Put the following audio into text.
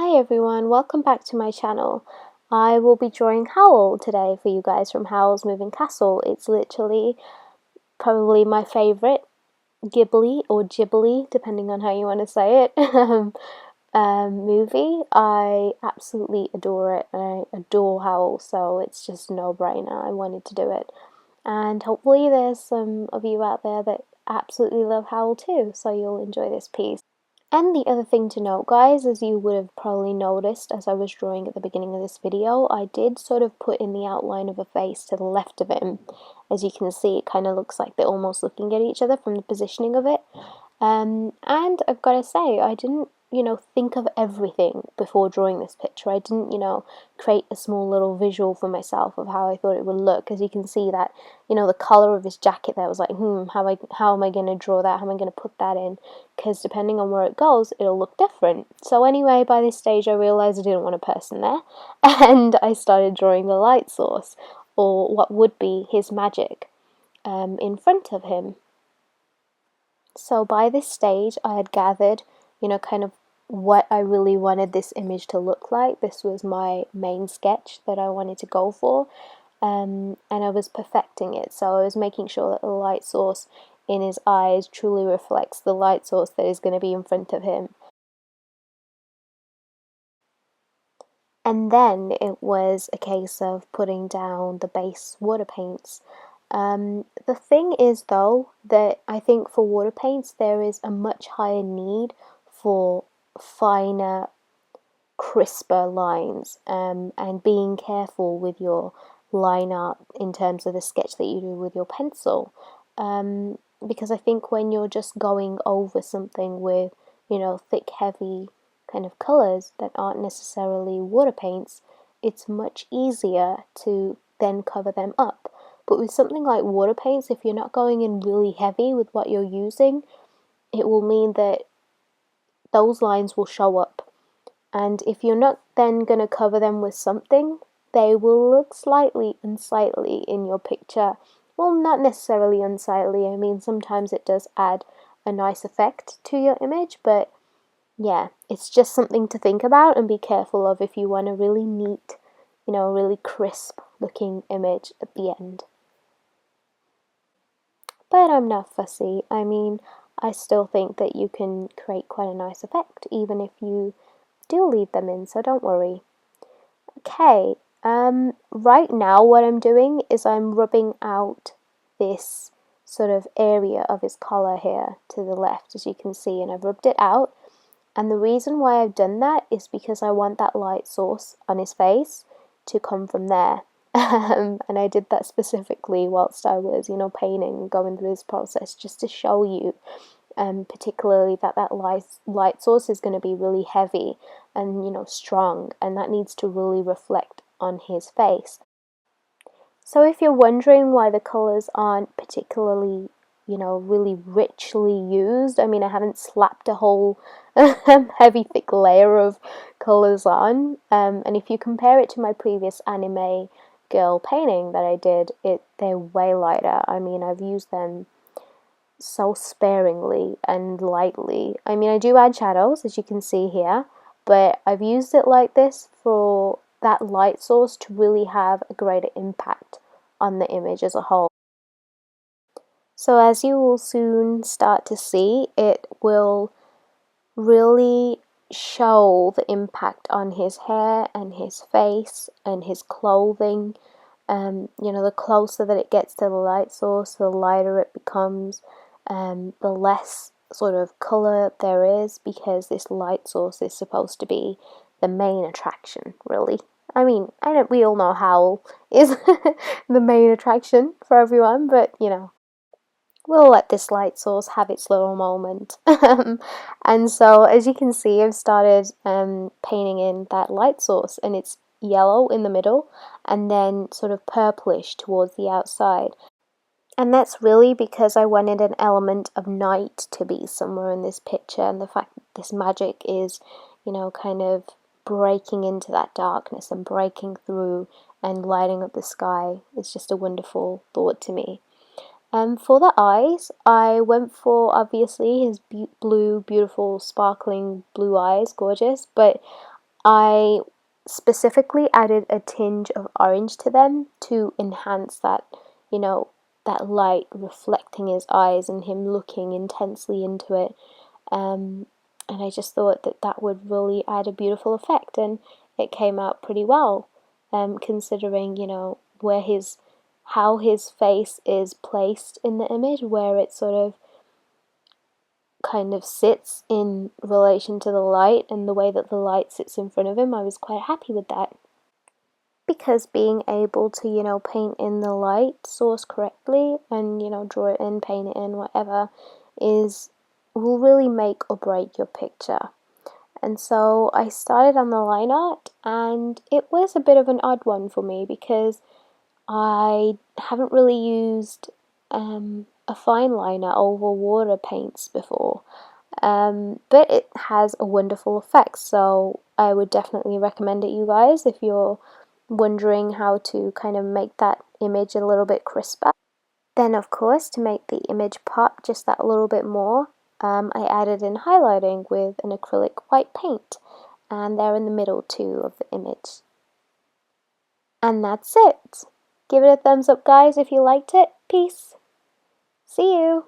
Hi everyone, welcome back to my channel. I will be drawing Howl today for you guys from Howl's Moving Castle. It's literally probably my favourite Ghibli or Ghibli, depending on how you want to say it, movie. I absolutely adore it and I adore Howl, so it's just no-brainer. I wanted to do it. And hopefully there's some of you out there that absolutely love Howl too, so you'll enjoy this piece. And the other thing to note, guys, as you would have probably noticed as I was drawing at the beginning of this video, I did sort of put in the outline of a face to the left of him. As you can see, it kind of looks like they're almost looking at each other from the positioning of it. And I've got to say, I didn't, think of everything before drawing this picture. I didn't, create a small little visual for myself of how I thought it would look. As you can see that, the color of his jacket there was like, how am I going to draw that? How am I going to put that in? Because depending on where it goes, it'll look different. So anyway, by this stage, I realized I didn't want a person there, and I started drawing the light source, or what would be his magic, in front of him. So by this stage, I had gathered, kind of what I really wanted this image to look like. This was my main sketch that I wanted to go for, and I was perfecting it. So I was making sure that the light source in his eyes truly reflects the light source that is going to be in front of him. And then it was a case of putting down the base water paints. The thing is, though, that I think for water paints there is a much higher need for finer, crisper lines, and being careful with your line art in terms of the sketch that you do with your pencil. Because I think when you're just going over something with, thick, heavy kind of colours that aren't necessarily water paints, it's much easier to then cover them up. But with something like water paints, if you're not going in really heavy with what you're using, it will mean that those lines will show up. And if you're not then going to cover them with something, they will look slightly unsightly in your picture. Well, not necessarily unsightly. I mean, sometimes it does add a nice effect to your image, but yeah, it's just something to think about and be careful of if you want a really neat, really crisp looking image at the end. But I'm not fussy. I mean, I still think that you can create quite a nice effect even if you do leave them in, so don't worry. Okay, right now what I'm doing is I'm rubbing out this sort of area of his collar here to the left, as you can see, and I've rubbed it out. And the reason why I've done that is because I want that light source on his face to come from there. And I did that specifically whilst I was, painting, going through this process, just to show you, particularly that light source is going to be really heavy and, strong, and that needs to really reflect on his face. So if you're wondering why the colours aren't particularly, really richly used, I mean, I haven't slapped a whole heavy thick layer of colours on, and if you compare it to my previous anime girl painting that I did, they're way lighter. I mean, I've used them so sparingly and lightly. I mean, I do add shadows, as you can see here, but I've used it like this for that light source to really have a greater impact on the image as a whole. So as you will soon start to see, it will really show the impact on his hair and his face and his clothing. The closer that it gets to the light source, the lighter it becomes, the less sort of colour there is, because this light source is supposed to be the main attraction, really. I mean, we all know Howl is the main attraction for everyone, but we'll let this light source have its little moment. And so, as you can see, I've started painting in that light source, and it's yellow in the middle and then sort of purplish towards the outside. And that's really because I wanted an element of night to be somewhere in this picture, and the fact that this magic is, kind of breaking into that darkness and breaking through and lighting up the sky is just a wonderful thought to me. For the eyes, I went for, obviously, his blue, beautiful, sparkling blue eyes, gorgeous, but I specifically added a tinge of orange to them to enhance that, you know, that light reflecting his eyes and him looking intensely into it. And I just thought that that would really add a beautiful effect, and it came out pretty well, considering, you know, how his face is placed in the image, where it sort of kind of sits in relation to the light and the way that the light sits in front of him. I was quite happy with that. Because being able to, you know, paint in the light source correctly and, you know, draw it in, paint it in, whatever, will really make or break your picture. And so I started on the line art, and it was a bit of an odd one for me because I haven't really used a fine liner over water paints before. But it has a wonderful effect, so I would definitely recommend it, you guys, if you're wondering how to kind of make that image a little bit crisper. Then, of course, to make the image pop just that little bit more, I added in highlighting with an acrylic white paint, and they're in the middle too of the image. And that's it. Give it a thumbs up, guys, if you liked it. Peace. See you.